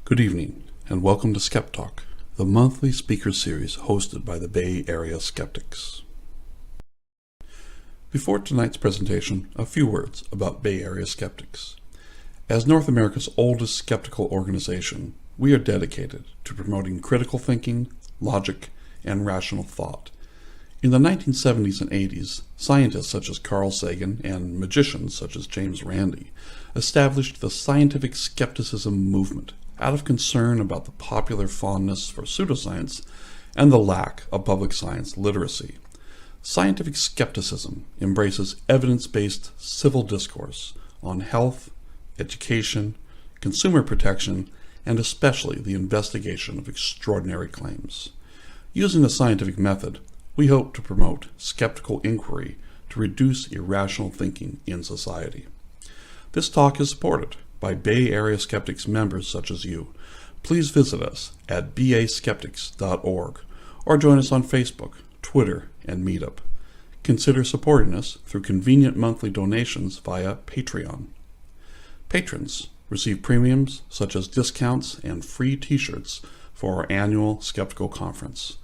Good evening, and welcome to Skep Talk, the monthly speaker series hosted by the Bay Area Skeptics. Before tonight's presentation, a few words about Bay Area Skeptics. As North America's oldest skeptical organization, we are dedicated to promoting critical thinking, logic, and rational thought. In the 1970s and 80s, scientists such as Carl Sagan and magicians such as James Randi established the scientific skepticism movement out of concern about the popular fondness for pseudoscience and the lack of public science literacy. Scientific skepticism embraces evidence-based civil discourse on health, education, consumer protection, and especially the investigation of extraordinary claims. Using the scientific method, we hope to promote skeptical inquiry to reduce irrational thinking in society. This talk is supported by Bay Area Skeptics members such as you. Please visit us at baskeptics.org or join us on Facebook, Twitter, and Meetup. Consider supporting us through convenient monthly donations via Patreon. Patrons receive premiums such as discounts and free t-shirts for our annual Skeptical Conference.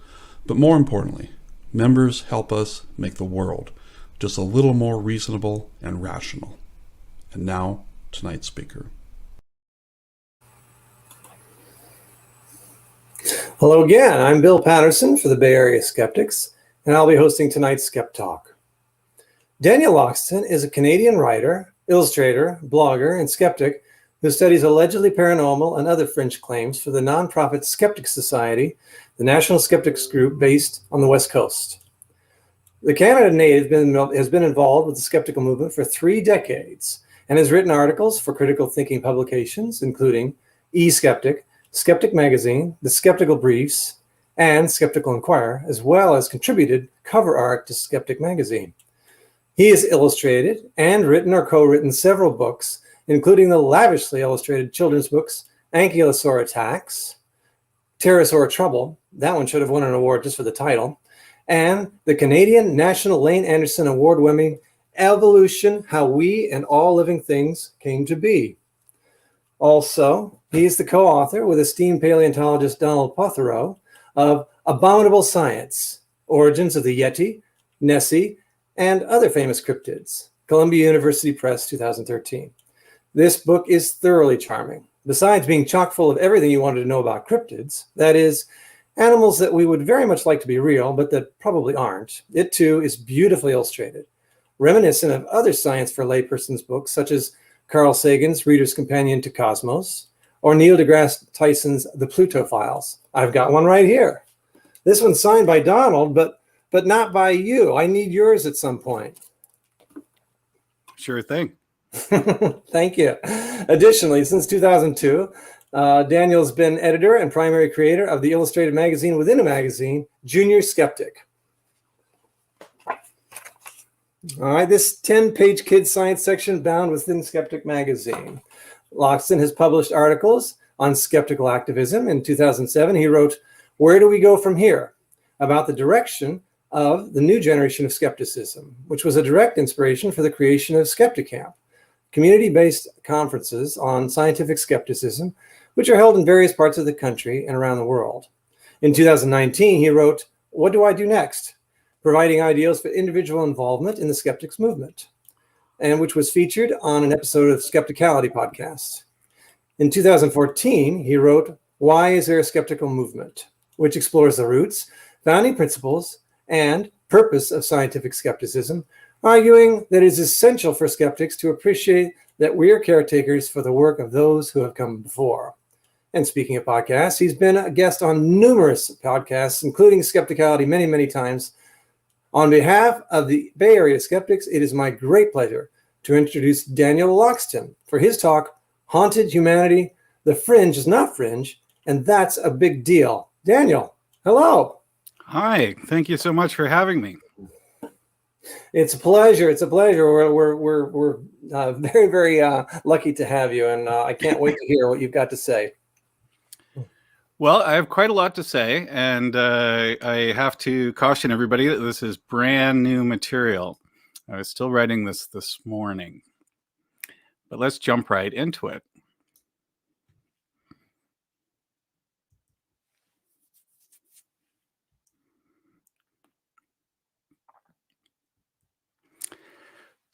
But more importantly, members help us make the world just a little more reasonable and rational. And now, tonight's speaker. Hello again, I'm Bill Patterson for the Bay Area Skeptics, and I'll be hosting tonight's Skep Talk. Daniel Loxton is a Canadian writer, illustrator, blogger, and skeptic who studies allegedly paranormal and other fringe claims for the nonprofit Skeptics Society, the national skeptics group based on the West Coast. The Canada native has been involved with the skeptical movement for 3 decades and has written articles for critical thinking publications, including E-Skeptic, Skeptic Magazine, The Skeptical Briefs, and Skeptical Inquirer, as well as contributed cover art to Skeptic Magazine. He has illustrated and written or co-written several books, including the lavishly illustrated children's books, Ankylosaur Attacks, Pterosaur Trouble, that one should have won an award just for the title, and the Canadian National Lane Anderson Award-winning Evolution, How We and All Living Things Came to Be. Also, he is the co-author with esteemed paleontologist Donald Prothero of Abominable Science, Origins of the Yeti, Nessie, and Other Famous Cryptids, Columbia University Press, 2013. This book is thoroughly charming. Besides being chock full of everything you wanted to know about cryptids, that is, animals that we would very much like to be real, but that probably aren't, it too is beautifully illustrated, reminiscent of other science for laypersons books, such as Carl Sagan's Reader's Companion to Cosmos, or Neil deGrasse Tyson's The Pluto Files. I've got one right here. This one's signed by Donald, but not by you. I need yours at some point. Sure thing. Thank you. Additionally, since 2002, Daniel's been editor and primary creator of the illustrated magazine within a magazine, Junior Skeptic. All right, this 10-page kids science section bound within Skeptic magazine. Loxton has published articles on skeptical activism. In 2007, he wrote, "Where do we go from here?" about the direction of the new generation of skepticism, which was a direct inspiration for the creation of Skepticamp, community-based conferences on scientific skepticism, which are held in various parts of the country and around the world. In 2019, he wrote, "What do I do next?" providing ideas for individual involvement in the skeptics movement, and which was featured on an episode of Skepticality podcast. In 2014, he wrote, "Why is there a skeptical movement?" which explores the roots, founding principles, and purpose of scientific skepticism, arguing that it is essential for skeptics to appreciate that we are caretakers for the work of those who have come before. And speaking of podcasts, he's been a guest on numerous podcasts, including Skepticality many, many times. On behalf of the Bay Area Skeptics, it is my great pleasure to introduce Daniel Loxton for his talk, Haunted Humanity, The Fringe is Not Fringe, and That's a Big Deal. Daniel, hello. Hi, thank you so much for having me. It's a pleasure. It's a pleasure. We're very, very lucky to have you, and I can't wait to hear what you've got to say. Well, I have quite a lot to say, and I have to caution everybody that this is brand new material. I was still writing this morning, but let's jump right into it.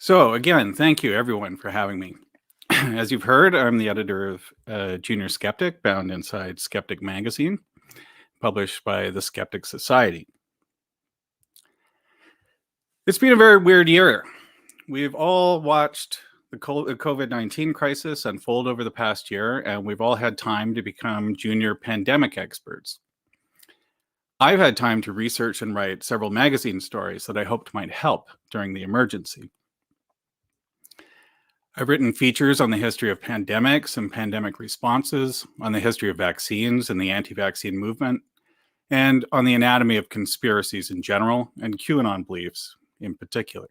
So again, thank you everyone for having me. As you've heard, I'm the editor of Junior Skeptic, bound inside Skeptic magazine, published by the Skeptics Society. It's been a very weird year. We've all watched the COVID-19 crisis unfold over the past year, and we've all had time to become junior pandemic experts. I've had time to research and write several magazine stories that I hoped might help during the emergency. I've written features on the history of pandemics and pandemic responses, on the history of vaccines and the anti-vaccine movement, and on the anatomy of conspiracies in general and QAnon beliefs in particular.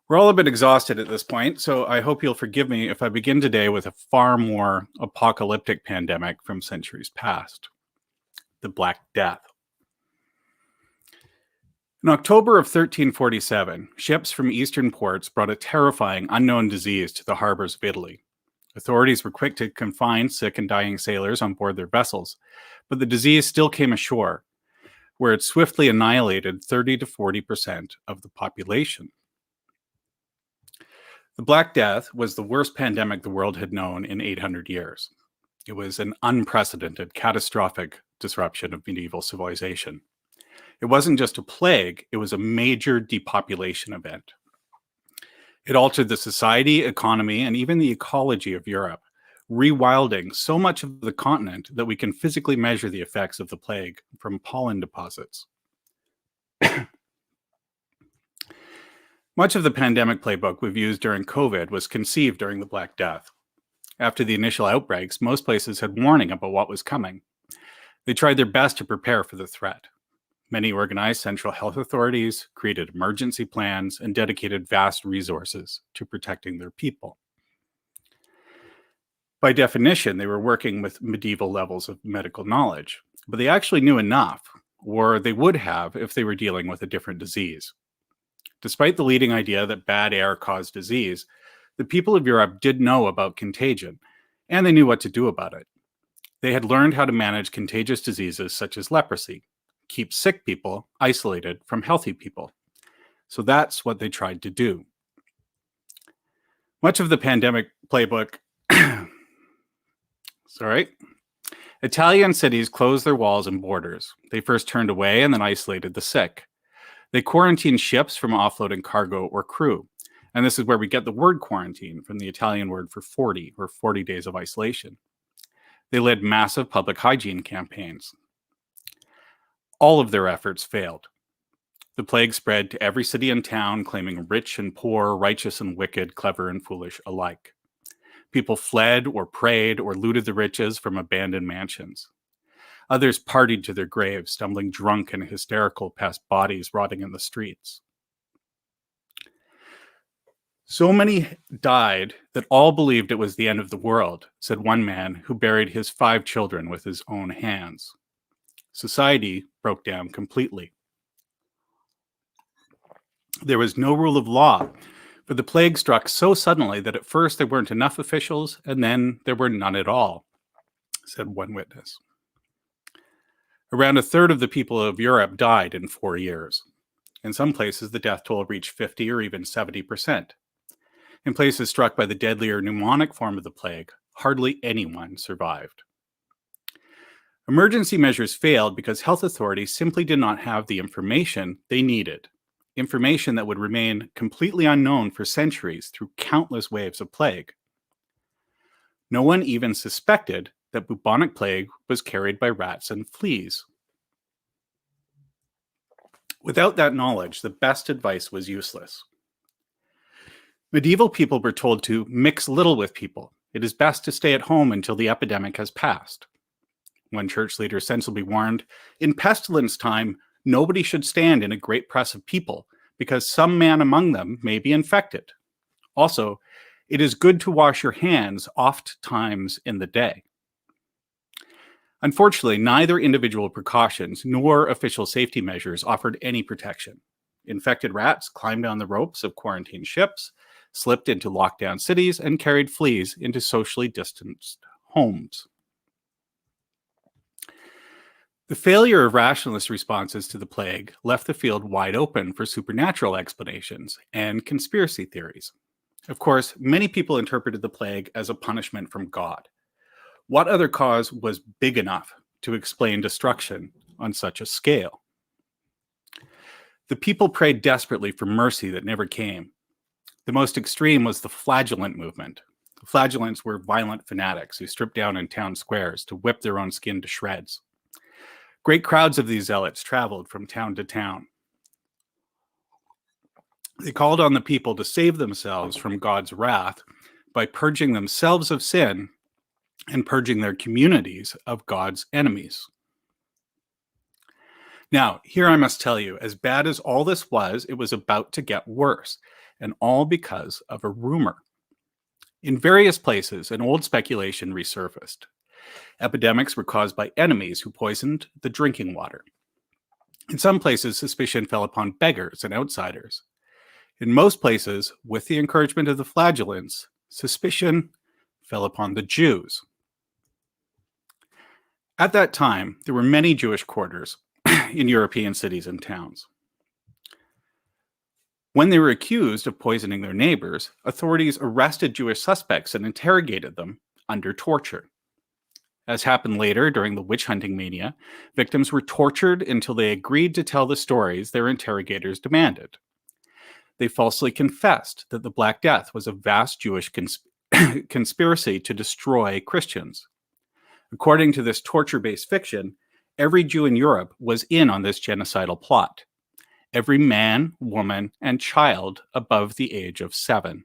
We're all a bit exhausted at this point, so I hope you'll forgive me if I begin today with a far more apocalyptic pandemic from centuries past, the Black Death. In October of 1347, ships from eastern ports brought a terrifying unknown disease to the harbors of Italy. Authorities were quick to confine sick and dying sailors on board their vessels, but the disease still came ashore, where it swiftly annihilated 30 to 40% of the population. The Black Death was the worst pandemic the world had known in 800 years. It was an unprecedented, catastrophic disruption of medieval civilization. It wasn't just a plague, it was a major depopulation event. It altered the society, economy, and even the ecology of Europe, rewilding so much of the continent that we can physically measure the effects of the plague from pollen deposits. Much of the pandemic playbook we've used during COVID was conceived during the Black Death. After the initial outbreaks, most places had warning about what was coming. They tried their best to prepare for the threat. Many organized central health authorities, created emergency plans, and dedicated vast resources to protecting their people. By definition, they were working with medieval levels of medical knowledge, but they actually knew enough, or they would have if they were dealing with a different disease. Despite the leading idea that bad air caused disease, the people of Europe did know about contagion, and they knew what to do about it. They had learned how to manage contagious diseases such as leprosy, keep sick people isolated from healthy people. So that's what they tried to do. Much of the pandemic playbook, Italian cities closed their walls and borders. They first turned away and then isolated the sick. They quarantined ships from offloading cargo or crew. And this is where we get the word quarantine from the Italian word for 40 or 40 days of isolation. They led massive public hygiene campaigns. All of their efforts failed. The plague spread to every city and town, claiming rich and poor, righteous and wicked, clever and foolish alike. People fled or prayed or looted the riches from abandoned mansions. Others partied to their graves, stumbling drunk and hysterical past bodies rotting in the streets. So many died that all believed it was the end of the world, said one man who buried his 5 children with his own hands. Society broke down completely. There was no rule of law, for the plague struck so suddenly that at first there weren't enough officials, and then there were none at all, said one witness. Around a third of the people of Europe died in 4 years. In some places, the death toll reached 50 or even 70%. In places struck by the deadlier pneumonic form of the plague, hardly anyone survived. Emergency measures failed because health authorities simply did not have the information they needed, information that would remain completely unknown for centuries through countless waves of plague. No one even suspected that bubonic plague was carried by rats and fleas. Without that knowledge, the best advice was useless. Medieval people were told to mix little with people. It is best to stay at home until the epidemic has passed. One church leader sensibly warned, in pestilence time, nobody should stand in a great press of people, because some man among them may be infected. Also, it is good to wash your hands oft times in the day. Unfortunately, neither individual precautions nor official safety measures offered any protection. Infected rats climbed down the ropes of quarantined ships, slipped into lockdown cities, and carried fleas into socially distanced homes. The failure of rationalist responses to the plague left the field wide open for supernatural explanations and conspiracy theories. Of course, many people interpreted the plague as a punishment from God. What other cause was big enough to explain destruction on such a scale? The people prayed desperately for mercy that never came. The most extreme was the flagellant movement. The flagellants were violent fanatics who stripped down in town squares to whip their own skin to shreds. Great crowds of these zealots traveled from town to town. They called on the people to save themselves from God's wrath by purging themselves of sin and purging their communities of God's enemies. Now, here I must tell you, as bad as all this was, it was about to get worse, and all because of a rumor. In various places, an old speculation resurfaced. Epidemics were caused by enemies who poisoned the drinking water. In some places, suspicion fell upon beggars and outsiders. In most places, with the encouragement of the flagellants, suspicion fell upon the Jews. At that time, there were many Jewish quarters in European cities and towns. When they were accused of poisoning their neighbors, authorities arrested Jewish suspects and interrogated them under torture. As happened later during the witch hunting mania, victims were tortured until they agreed to tell the stories their interrogators demanded. They falsely confessed that the Black Death was a vast Jewish conspiracy to destroy Christians. According to this torture-based fiction, every Jew in Europe was in on this genocidal plot. Every man, woman, and child above the age of 7.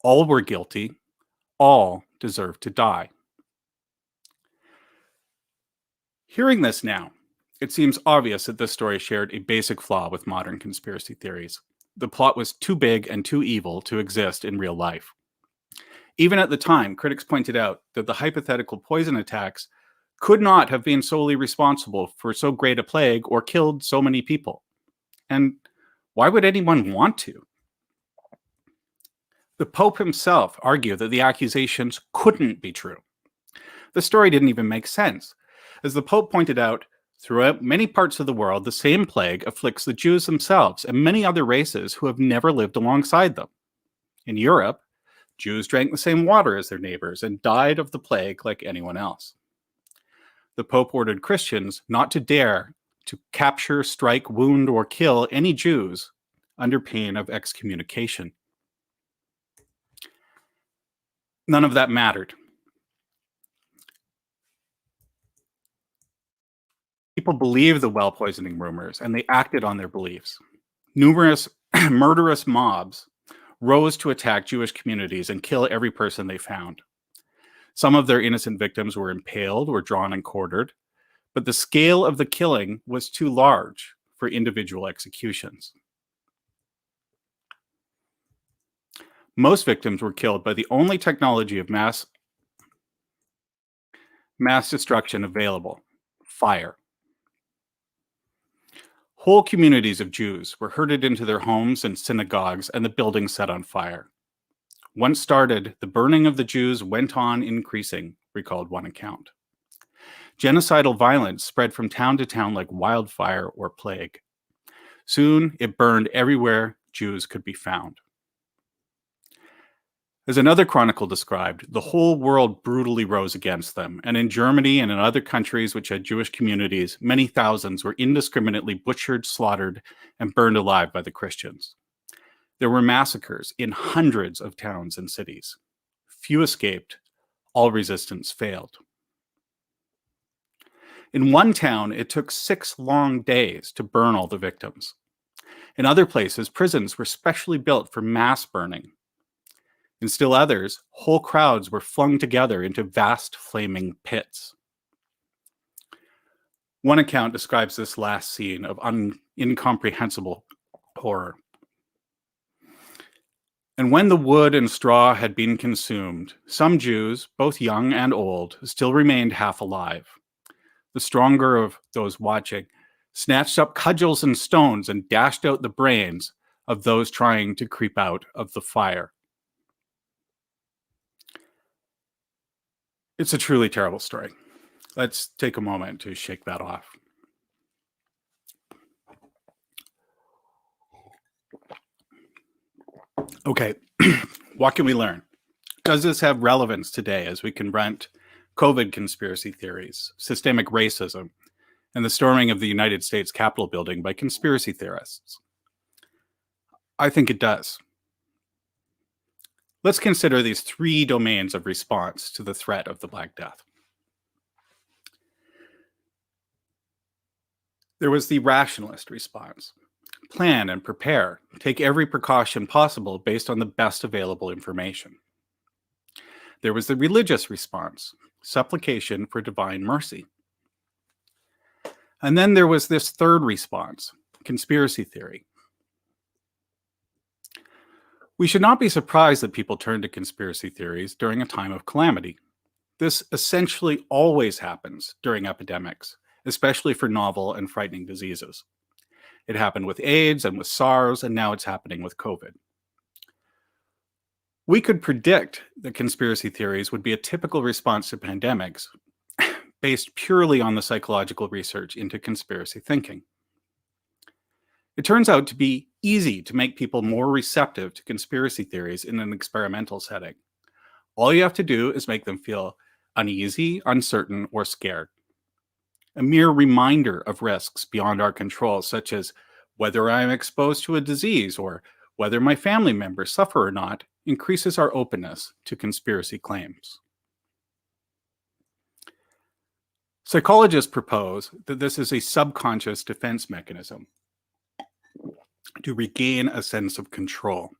All were guilty. All deserved to die. Hearing this now, it seems obvious that this story shared a basic flaw with modern conspiracy theories. The plot was too big and too evil to exist in real life. Even at the time, critics pointed out that the hypothetical poison attacks could not have been solely responsible for so great a plague or killed so many people. And why would anyone want to? The Pope himself argued that the accusations couldn't be true. The story didn't even make sense. As the Pope pointed out, throughout many parts of the world, the same plague afflicts the Jews themselves and many other races who have never lived alongside them. In Europe, Jews drank the same water as their neighbors and died of the plague like anyone else. The Pope ordered Christians not to dare to capture, strike, wound, or kill any Jews under pain of excommunication. None of that mattered. People believed the well poisoning rumors and they acted on their beliefs. Numerous murderous mobs rose to attack Jewish communities and kill every person they found. Some of their innocent victims were impaled or drawn and quartered, but the scale of the killing was too large for individual executions. Most victims were killed by the only technology of mass destruction available: fire. Whole communities of Jews were herded into their homes and synagogues and the buildings set on fire. Once started, the burning of the Jews went on increasing, recalled one account. Genocidal violence spread from town to town like wildfire or plague. Soon, it burned everywhere Jews could be found. As another chronicle described, the whole world brutally rose against them, and in Germany and in other countries which had Jewish communities, many thousands were indiscriminately butchered, slaughtered, and burned alive by the Christians. There were massacres in hundreds of towns and cities. Few escaped. All resistance failed. In one town, it took 6 long days to burn all the victims. In other places, prisons were specially built for mass burning. In still others, whole crowds were flung together into vast flaming pits. One account describes this last scene of incomprehensible horror. And when the wood and straw had been consumed, some Jews, both young and old, still remained half alive. The stronger of those watching snatched up cudgels and stones and dashed out the brains of those trying to creep out of the fire. It's a truly terrible story. Let's take a moment to shake that off. Okay, what can we learn? Does this have relevance today as we confront COVID conspiracy theories, systemic racism, and the storming of the United States Capitol building by conspiracy theorists? I think it does. Let's consider these three domains of response to the threat of the Black Death. There was the rationalist response. Plan and prepare. Take every precaution possible based on the best available information. There was the religious response. Supplication for divine mercy. And then there was this third response, conspiracy theory. We should not be surprised that people turn to conspiracy theories during a time of calamity. This essentially always happens during epidemics, especially for novel and frightening diseases. It happened with AIDS and with SARS, and now it's happening with COVID. We could predict that conspiracy theories would be a typical response to pandemics based purely on the psychological research into conspiracy thinking. It turns out to be easy to make people more receptive to conspiracy theories in an experimental setting. All you have to do is make them feel uneasy, uncertain, or scared. A mere reminder of risks beyond our control, such as whether I am exposed to a disease or whether my family members suffer or not, increases our openness to conspiracy claims. Psychologists propose that this is a subconscious defense mechanism to regain a sense of control,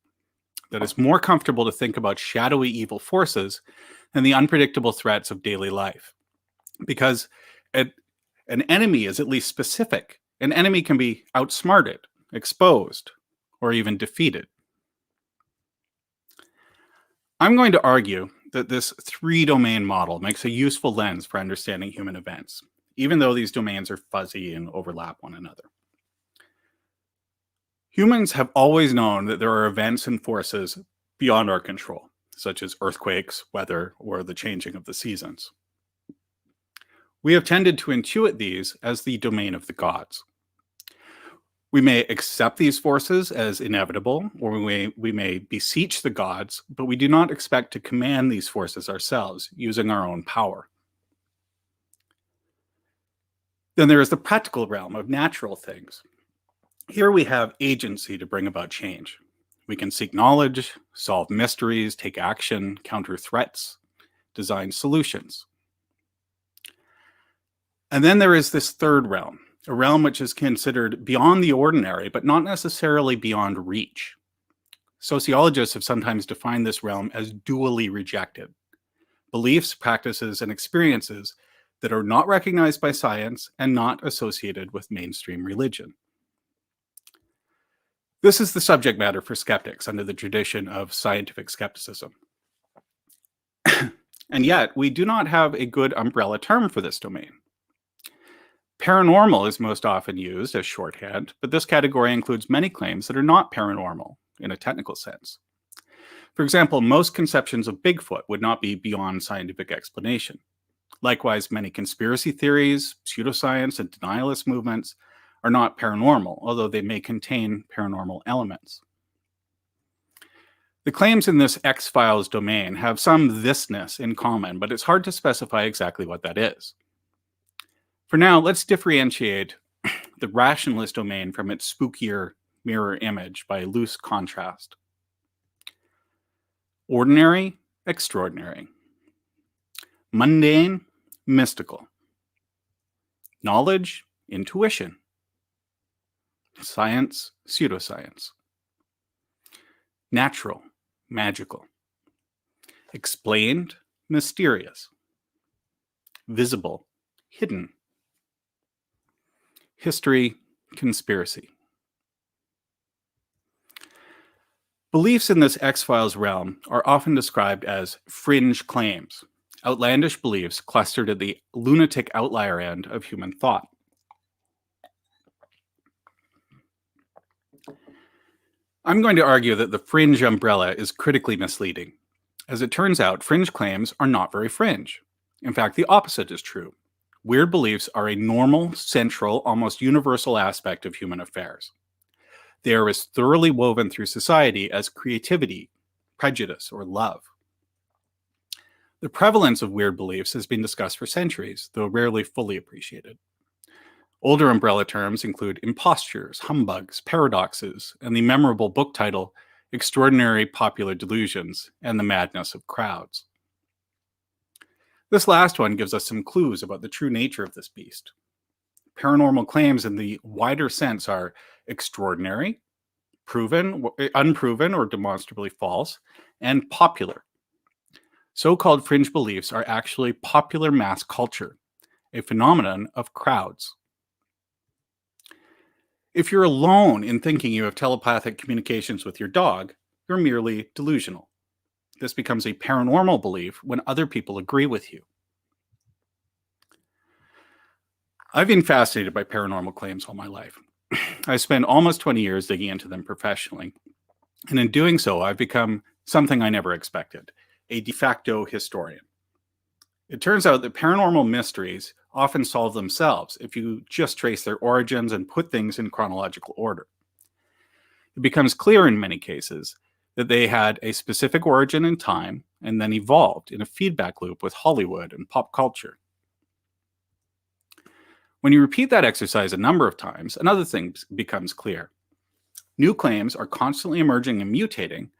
that it's more comfortable to think about shadowy evil forces than the unpredictable threats of daily life. Because an enemy is at least specific. An enemy can be outsmarted, exposed, or even defeated. I'm going to argue that this three-domain model makes a useful lens for understanding human events, even though these domains are fuzzy and overlap one another. Humans have always known that there are events and forces beyond our control, such as earthquakes, weather, or the changing of the seasons. We have tended to intuit these as the domain of the gods. We may accept these forces as inevitable, or we may beseech the gods, but we do not expect to command these forces ourselves using our own power. Then there is the practical realm of natural things. Here we have agency to bring about change. We can seek knowledge, solve mysteries, take action, counter threats, design solutions. And then there is this third realm, a realm which is considered beyond the ordinary, but not necessarily beyond reach. Sociologists have sometimes defined this realm as dually rejected. Beliefs, practices, and experiences that are not recognized by science and not associated with mainstream religion. This is the subject matter for skeptics under the tradition of scientific skepticism. And yet, we do not have a good umbrella term for this domain. Paranormal is most often used as shorthand, but this category includes many claims that are not paranormal in a technical sense. For example, most conceptions of Bigfoot would not be beyond scientific explanation. Likewise, many conspiracy theories, pseudoscience, and denialist movements are not paranormal, although they may contain paranormal elements. The claims in this X-Files domain have some thisness in common, but it's hard to specify exactly what that is. For now, let's differentiate the rationalist domain from its spookier mirror image by loose contrast. Ordinary, extraordinary. Mundane, mystical. Knowledge, intuition. Science, pseudoscience. Natural, magical. Explained, mysterious. Visible, hidden. History, conspiracy. Beliefs in this X-Files realm are often described as fringe claims, outlandish beliefs clustered at the lunatic outlier end of human thought. I'm going to argue that the fringe umbrella is critically misleading. As it turns out, fringe claims are not very fringe. In fact, the opposite is true. Weird beliefs are a normal, central, almost universal aspect of human affairs. They are as thoroughly woven through society as creativity, prejudice, or love. The prevalence of weird beliefs has been discussed for centuries, though rarely fully appreciated. Older umbrella terms include impostures, humbugs, paradoxes, and the memorable book title, Extraordinary Popular Delusions and the Madness of Crowds. This last one gives us some clues about the true nature of this beast. Paranormal claims in the wider sense are extraordinary, unproven or demonstrably false, and popular. So-called fringe beliefs are actually popular mass culture, a phenomenon of crowds. If you're alone in thinking you have telepathic communications with your dog, you're merely delusional. This becomes a paranormal belief when other people agree with you. I've been fascinated by paranormal claims all my life. I spent almost 20 years digging into them professionally. And in doing so, I've become something I never expected, a de facto historian. It turns out that paranormal mysteries often solve themselves if you just trace their origins and put things in chronological order. It becomes clear in many cases that they had a specific origin in time and then evolved in a feedback loop with Hollywood and pop culture. When you repeat that exercise a number of times, another thing becomes clear. New claims are constantly emerging and mutating,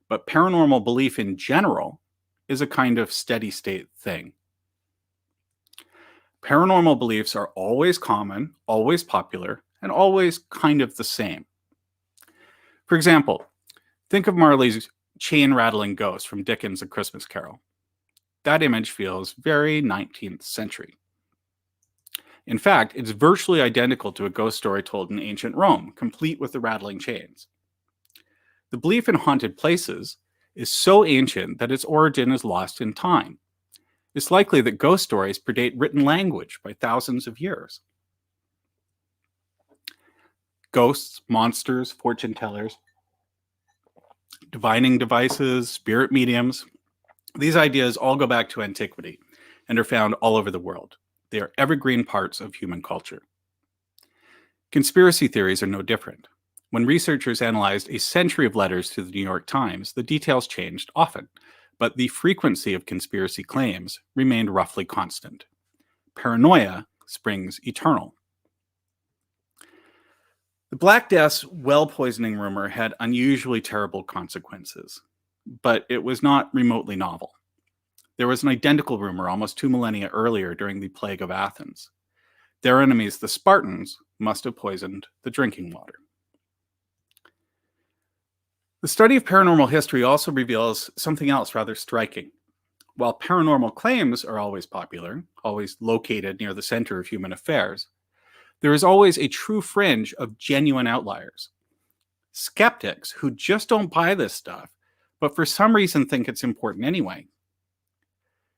but paranormal belief in general is a kind of steady state thing. Paranormal beliefs are always common, always popular, and always kind of the same. For example, think of Marley's chain-rattling ghost from Dickens' A Christmas Carol. That image feels very 19th century. In fact, it's virtually identical to a ghost story told in ancient Rome, complete with the rattling chains. The belief in haunted places is so ancient that its origin is lost in time. It's likely that ghost stories predate written language by thousands of years. Ghosts, monsters, fortune tellers, divining devices, spirit mediums, these ideas all go back to antiquity and are found all over the world. They are evergreen parts of human culture. Conspiracy theories are no different. When researchers analyzed a century of letters to the New York Times, the details changed often, but the frequency of conspiracy claims remained roughly constant. Paranoia springs eternal. The Black Death's well poisoning rumor had unusually terrible consequences, but it was not remotely novel. There was an identical rumor almost 2 millennia earlier during the Plague of Athens. Their enemies, the Spartans, must have poisoned the drinking water. The study of paranormal history also reveals something else rather striking. While paranormal claims are always popular, always located near the center of human affairs, there is always a true fringe of genuine outliers. Skeptics who just don't buy this stuff, but for some reason think it's important anyway.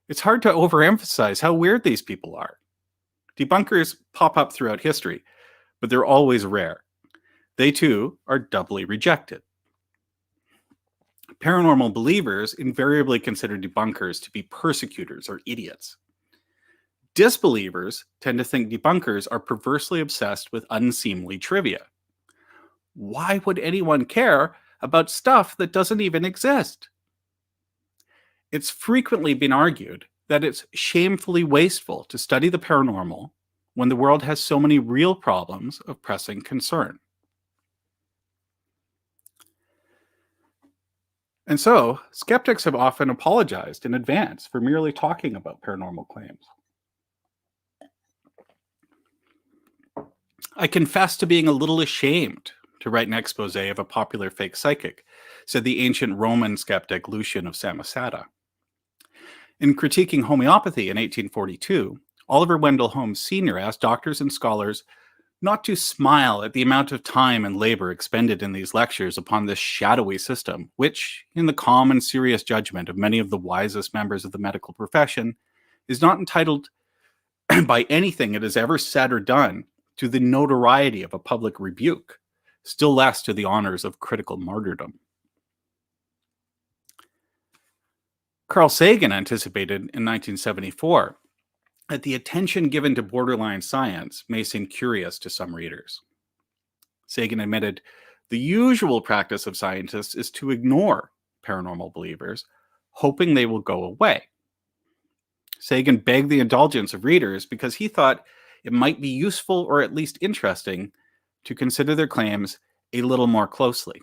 It's hard to overemphasize how weird these people are. Debunkers pop up throughout history, but they're always rare. They too are doubly rejected. Paranormal believers invariably consider debunkers to be persecutors or idiots. Disbelievers tend to think debunkers are perversely obsessed with unseemly trivia. Why would anyone care about stuff that doesn't even exist? It's frequently been argued that it's shamefully wasteful to study the paranormal when the world has so many real problems of pressing concern. And so, skeptics have often apologized in advance for merely talking about paranormal claims. I confess to being a little ashamed to write an expose of a popular fake psychic, said the ancient Roman skeptic Lucian of Samosata. In critiquing homeopathy in 1842, Oliver Wendell Holmes Sr. asked doctors and scholars not to smile at the amount of time and labor expended in these lectures upon this shadowy system, which, in the calm and serious judgment of many of the wisest members of the medical profession, is not entitled by anything it has ever said or done to the notoriety of a public rebuke, still less to the honors of critical martyrdom. Carl Sagan anticipated in 1974 that the attention given to borderline science may seem curious to some readers. Sagan admitted, the usual practice of scientists is to ignore paranormal believers, hoping they will go away. Sagan begged the indulgence of readers because he thought it might be useful or at least interesting to consider their claims a little more closely.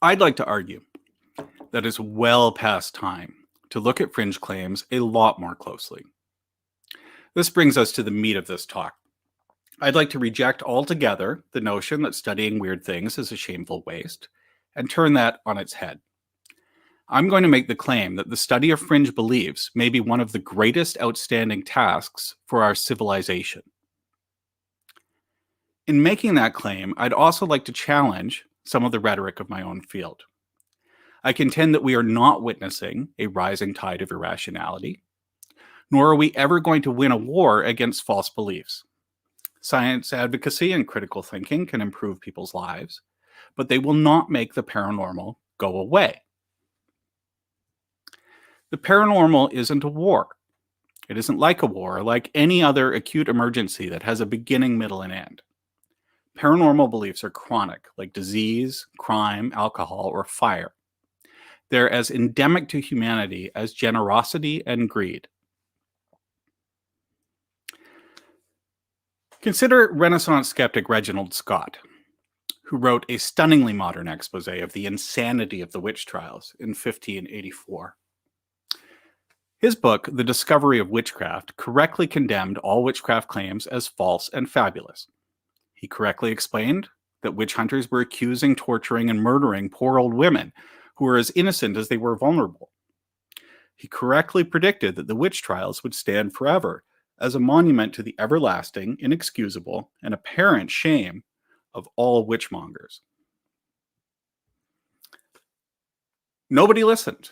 I'd like to argue that it's well past time to look at fringe claims a lot more closely. This brings us to the meat of this talk. I'd like to reject altogether the notion that studying weird things is a shameful waste and turn that on its head. I'm going to make the claim that the study of fringe beliefs may be one of the greatest outstanding tasks for our civilization. In making that claim, I'd also like to challenge some of the rhetoric of my own field. I contend that we are not witnessing a rising tide of irrationality, nor are we ever going to win a war against false beliefs. Science advocacy and critical thinking can improve people's lives, but they will not make the paranormal go away. The paranormal isn't a war. It isn't like a war, like any other acute emergency that has a beginning, middle, and end. Paranormal beliefs are chronic, like disease, crime, alcohol, or fire. They're as endemic to humanity as generosity and greed. Consider Renaissance skeptic Reginald Scott, who wrote a stunningly modern expose of the insanity of the witch trials in 1584. His book, The Discovery of Witchcraft, correctly condemned all witchcraft claims as false and fabulous. He correctly explained that witch hunters were accusing, torturing, and murdering poor old women who were as innocent as they were vulnerable. He correctly predicted that the witch trials would stand forever as a monument to the everlasting, inexcusable, and apparent shame of all witchmongers. Nobody listened.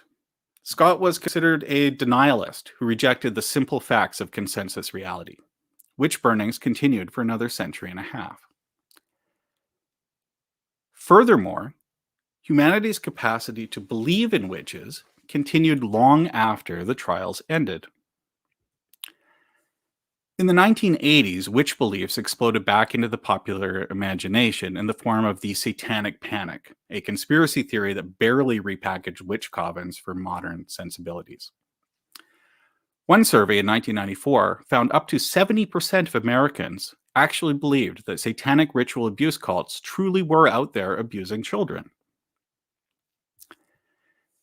Scott was considered a denialist who rejected the simple facts of consensus reality. Witch burnings continued for another century and a half. Furthermore, humanity's capacity to believe in witches continued long after the trials ended. In the 1980s, witch beliefs exploded back into the popular imagination in the form of the Satanic Panic, a conspiracy theory that barely repackaged witch covens for modern sensibilities. One survey in 1994 found up to 70% of Americans actually believed that satanic ritual abuse cults truly were out there abusing children.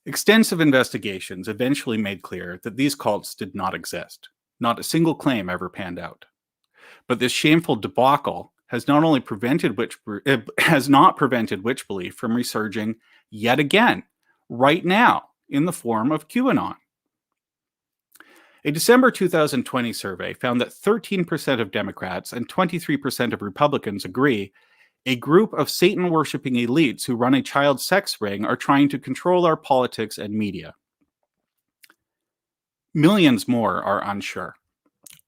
Extensive investigations eventually made clear that these cults did not exist. Not a single claim ever panned out. But this shameful debacle has not only prevented witch belief from resurging yet again, right now, in the form of QAnon. A December 2020 survey found that 13% of Democrats and 23% of Republicans agree a group of Satan-worshipping elites who run a child sex ring are trying to control our politics and media. Millions more are unsure.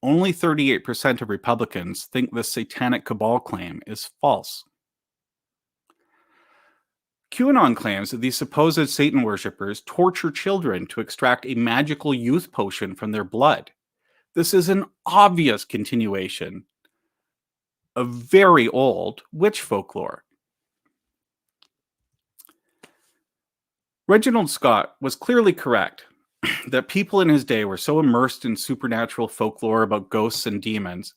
Only 38% of Republicans think the satanic cabal claim is false. QAnon claims that these supposed Satan worshippers torture children to extract a magical youth potion from their blood. This is an obvious continuation of very old witch folklore. Reginald Scott was clearly correct that people in his day were so immersed in supernatural folklore about ghosts and demons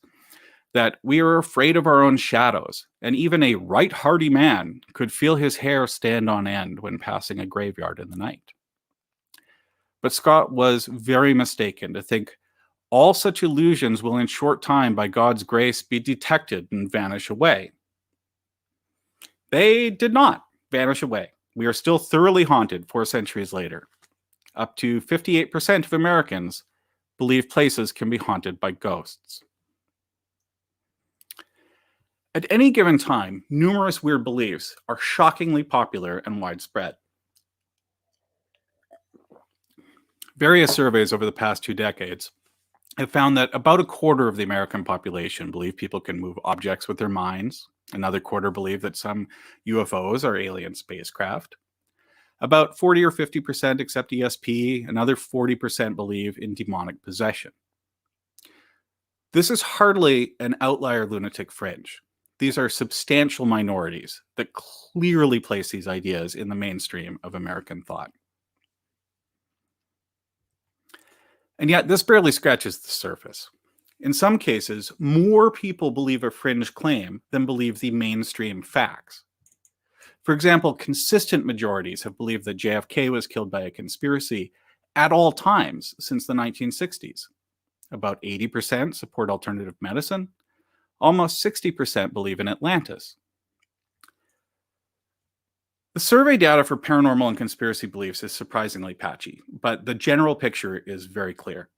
that we are afraid of our own shadows, and even a right hearty man could feel his hair stand on end when passing a graveyard in the night. But Scott was very mistaken to think all such illusions will in short time by God's grace be detected and vanish away. They did not vanish away. We are still thoroughly haunted 4 centuries later. Up to 58% of Americans believe places can be haunted by ghosts. At any given time, numerous weird beliefs are shockingly popular and widespread. Various surveys over the past 2 decades have found that about a quarter of the American population believe people can move objects with their minds. Another quarter believe that some UFOs are alien spacecraft. About 40 or 50% accept ESP, another 40% believe in demonic possession. This is hardly an outlier lunatic fringe. These are substantial minorities that clearly place these ideas in the mainstream of American thought. And yet, this barely scratches the surface. In some cases, more people believe a fringe claim than believe the mainstream facts. For example, consistent majorities have believed that JFK was killed by a conspiracy at all times since the 1960s. About 80% support alternative medicine. Almost 60% believe in Atlantis. The survey data for paranormal and conspiracy beliefs is surprisingly patchy, but the general picture is very clear.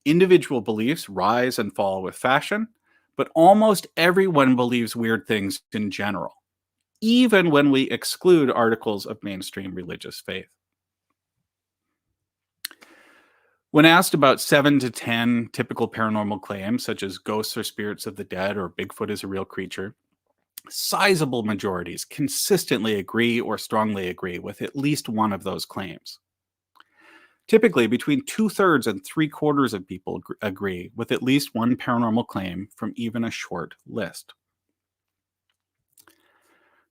Individual beliefs rise and fall with fashion, but almost everyone believes weird things in general, even when we exclude articles of mainstream religious faith. When asked about 7 to 10 typical paranormal claims, such as ghosts or spirits of the dead or Bigfoot is a real creature, sizable majorities consistently agree or strongly agree with at least one of those claims. Typically, between 2/3 and 3/4 of people agree with at least one paranormal claim from even a short list.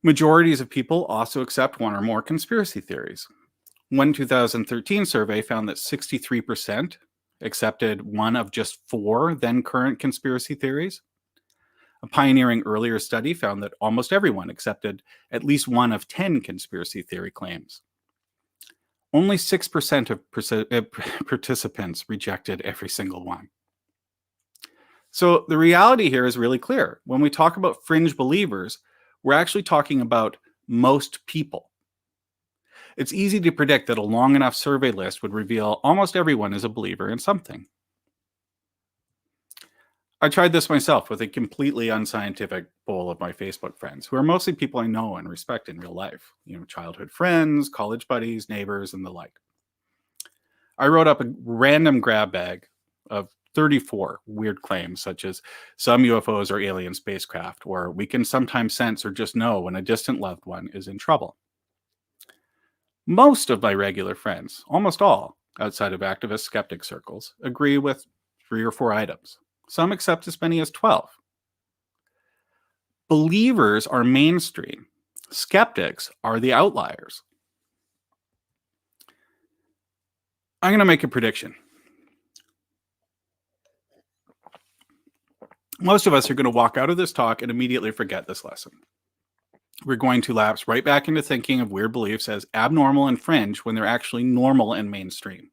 Majorities of people also accept one or more conspiracy theories. One 2013 survey found that 63% accepted one of just 4 then current conspiracy theories. A pioneering earlier study found that almost everyone accepted at least one of 10 conspiracy theory claims. Only 6% of participants rejected every single one. So the reality here is really clear. When we talk about fringe believers, we're actually talking about most people. It's easy to predict that a long enough survey list would reveal almost everyone is a believer in something. I tried this myself with a completely unscientific poll of my Facebook friends, who are mostly people I know and respect in real life. Childhood friends, college buddies, neighbors, and the like. I wrote up a random grab bag of 34 weird claims, such as some UFOs are alien spacecraft, or we can sometimes sense or just know when a distant loved one is in trouble. Most of my regular friends, almost all, outside of activist skeptic circles, agree with 3 or 4 items. Some accept as many as 12. Believers are mainstream. Skeptics are the outliers. I'm going to make a prediction. Most of us are going to walk out of this talk and immediately forget this lesson. We're going to lapse right back into thinking of weird beliefs as abnormal and fringe when they're actually normal and mainstream.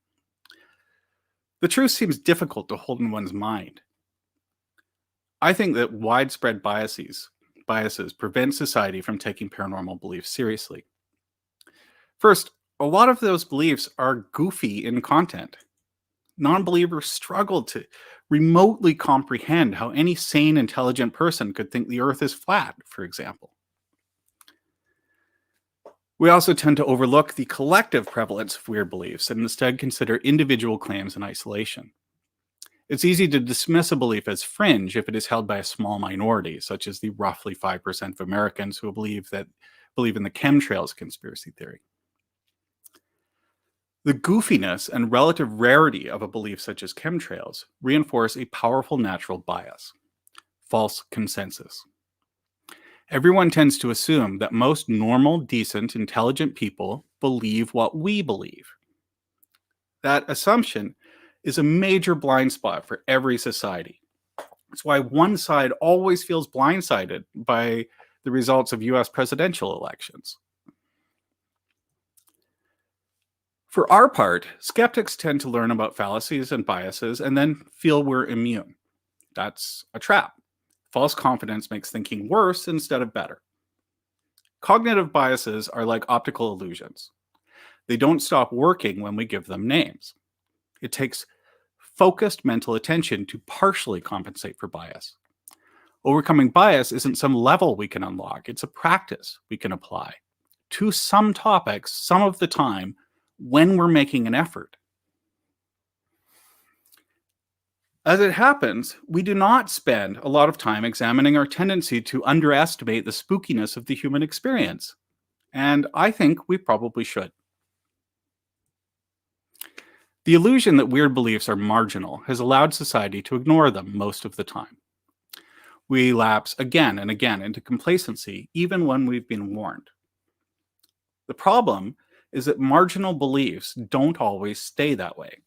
The truth seems difficult to hold in one's mind. I think that widespread biases prevent society from taking paranormal beliefs seriously. First, a lot of those beliefs are goofy in content. Non-believers struggle to remotely comprehend how any sane, intelligent person could think the earth is flat, for example. We also tend to overlook the collective prevalence of weird beliefs and instead consider individual claims in isolation. It's easy to dismiss a belief as fringe if it is held by a small minority, such as the roughly 5% of Americans who believe in the chemtrails conspiracy theory. The goofiness and relative rarity of a belief such as chemtrails reinforce a powerful natural bias: false consensus. Everyone tends to assume that most normal, decent, intelligent people believe what we believe. That assumption is a major blind spot for every society. It's why one side always feels blindsided by the results of US presidential elections. For our part, skeptics tend to learn about fallacies and biases and then feel we're immune. That's a trap. False confidence makes thinking worse instead of better. Cognitive biases are like optical illusions. They don't stop working when we give them names. It takes focused mental attention to partially compensate for bias. Overcoming bias isn't some level we can unlock. It's a practice we can apply to some topics some of the time when we're making an effort. As it happens, we do not spend a lot of time examining our tendency to underestimate the spookiness of the human experience. And I think we probably should. The illusion that weird beliefs are marginal has allowed society to ignore them most of the time. We lapse again and again into complacency, even when we've been warned. The problem is that marginal beliefs don't always stay that way.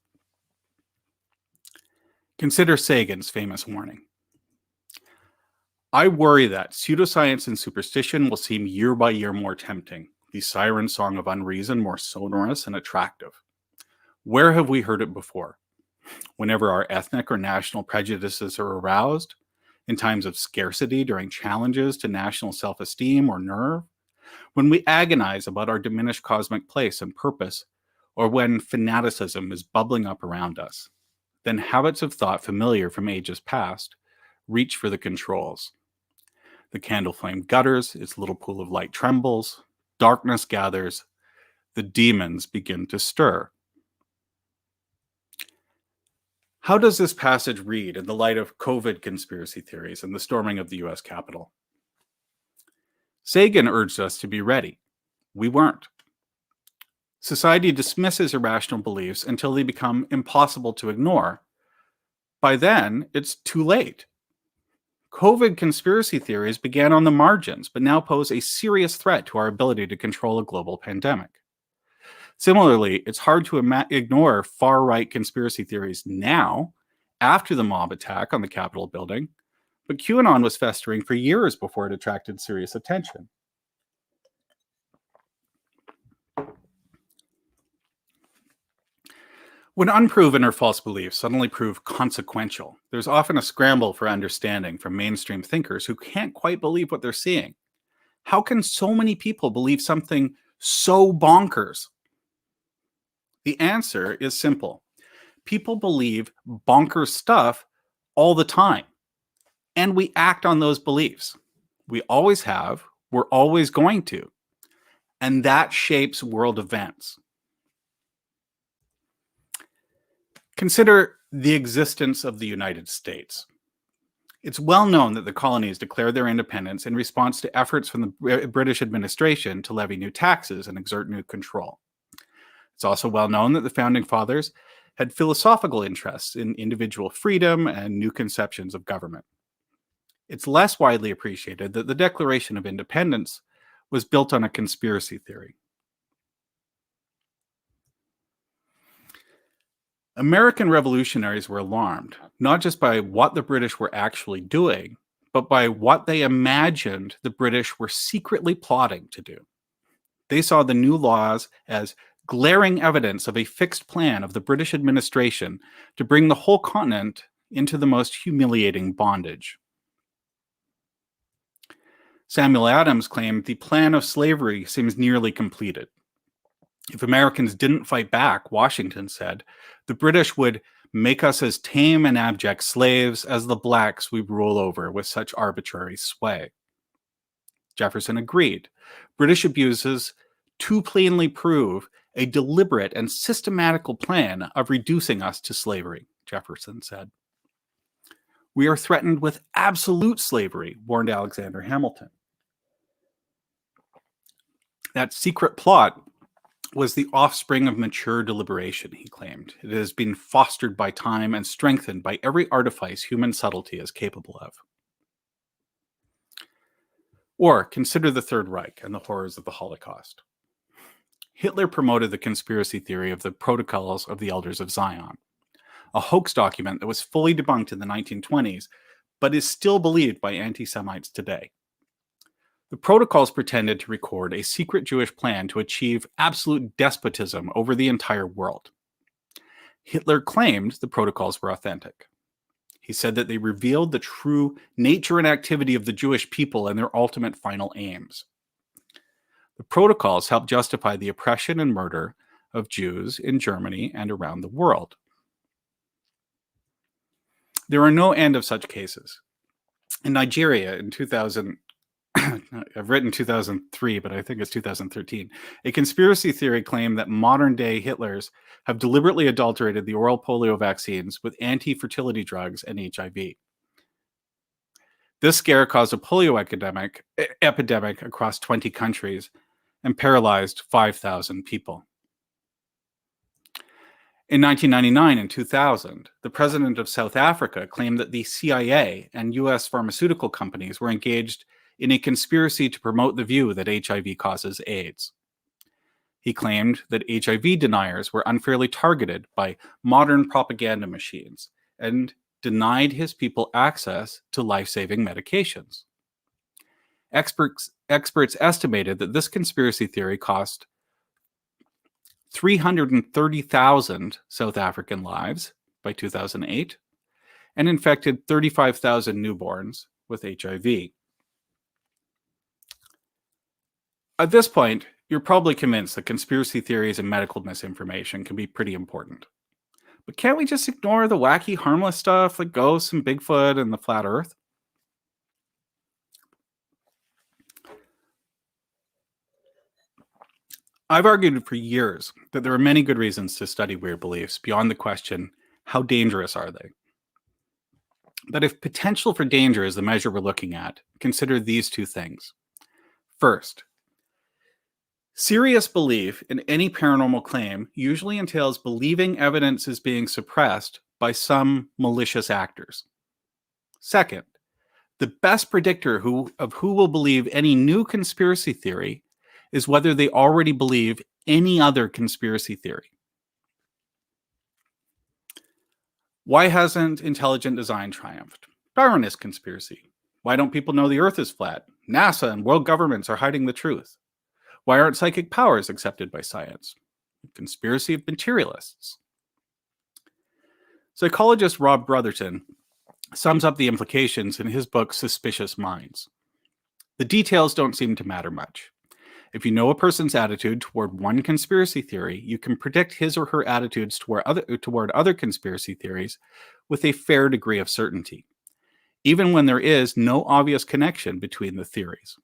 Consider Sagan's famous warning. I worry that pseudoscience and superstition will seem year by year more tempting, the siren song of unreason more sonorous and attractive. Where have we heard it before? Whenever our ethnic or national prejudices are aroused, in times of scarcity during challenges to national self-esteem or nerve, when we agonize about our diminished cosmic place and purpose, or when fanaticism is bubbling up around us, then habits of thought familiar from ages past reach for the controls. The candle flame gutters, its little pool of light trembles, darkness gathers, the demons begin to stir. How does this passage read in the light of COVID conspiracy theories and the storming of the US Capitol? Sagan urged us to be ready. We weren't. Society dismisses irrational beliefs until they become impossible to ignore. By then, it's too late. COVID conspiracy theories began on the margins, but now pose a serious threat to our ability to control a global pandemic. Similarly, it's hard to ignore far-right conspiracy theories now, after the mob attack on the Capitol building, but QAnon was festering for years before it attracted serious attention. When unproven or false beliefs suddenly prove consequential, there's often a scramble for understanding from mainstream thinkers who can't quite believe what they're seeing. How can so many people believe something so bonkers? The answer is simple. People believe bonkers stuff all the time, and we act on those beliefs. We always have, we're always going to, and that shapes world events. Consider the existence of the United States. It's well known that the colonies declared their independence in response to efforts from the British administration to levy new taxes and exert new control. It's also well known that the Founding Fathers had philosophical interests in individual freedom and new conceptions of government. It's less widely appreciated that the Declaration of Independence was built on a conspiracy theory. American revolutionaries were alarmed, not just by what the British were actually doing, but by what they imagined the British were secretly plotting to do. They saw the new laws as glaring evidence of a fixed plan of the British administration to bring the whole continent into the most humiliating bondage. Samuel Adams claimed the plan of slavery seems nearly completed. If Americans didn't fight back, Washington said, the British would make us as tame and abject slaves as the blacks we rule over with such arbitrary sway. Jefferson agreed. British abuses too plainly prove a deliberate and systematical plan of reducing us to slavery, Jefferson said. We are threatened with absolute slavery, warned Alexander Hamilton. That secret plot was the offspring of mature deliberation, he claimed. It has been fostered by time and strengthened by every artifice human subtlety is capable of. Or consider the Third Reich and the horrors of the Holocaust. Hitler promoted the conspiracy theory of the Protocols of the Elders of Zion, a hoax document that was fully debunked in the 1920s, but is still believed by anti-Semites today. The protocols pretended to record a secret Jewish plan to achieve absolute despotism over the entire world. Hitler claimed the protocols were authentic. He said that they revealed the true nature and activity of the Jewish people and their ultimate final aims. The protocols helped justify the oppression and murder of Jews in Germany and around the world. There are no end of such cases. In Nigeria in 2000, I've written 2003, but I think it's 2013, a conspiracy theory claimed that modern-day Hitlers have deliberately adulterated the oral polio vaccines with anti-fertility drugs and HIV. This scare caused a polio epidemic across 20 countries and paralyzed 5,000 people. In 1999 and 2000, the president of South Africa claimed that the CIA and US pharmaceutical companies were engaged in a conspiracy to promote the view that HIV causes AIDS. He claimed that HIV deniers were unfairly targeted by modern propaganda machines and denied his people access to life-saving medications. Experts estimated that this conspiracy theory cost 330,000 South African lives by 2008 and infected 35,000 newborns with HIV. At this point, you're probably convinced that conspiracy theories and medical misinformation can be pretty important. But can't we just ignore the wacky, harmless stuff like ghosts and Bigfoot and the flat earth? I've argued for years that there are many good reasons to study weird beliefs beyond the question, how dangerous are they? But if potential for danger is the measure we're looking at, consider these two things. First, serious belief in any paranormal claim usually entails believing evidence is being suppressed by some malicious actors. Second, the best predictor of who will believe any new conspiracy theory is whether they already believe any other conspiracy theory. Why hasn't intelligent design triumphed? Darwinist conspiracy. Why don't people know the Earth is flat? NASA and world governments are hiding the truth. Why aren't psychic powers accepted by science? Conspiracy of materialists. Psychologist Rob Brotherton sums up the implications in his book Suspicious Minds. The details don't seem to matter much. If you know a person's attitude toward one conspiracy theory, you can predict his or her attitudes toward other conspiracy theories with a fair degree of certainty, even when there is no obvious connection between the theories.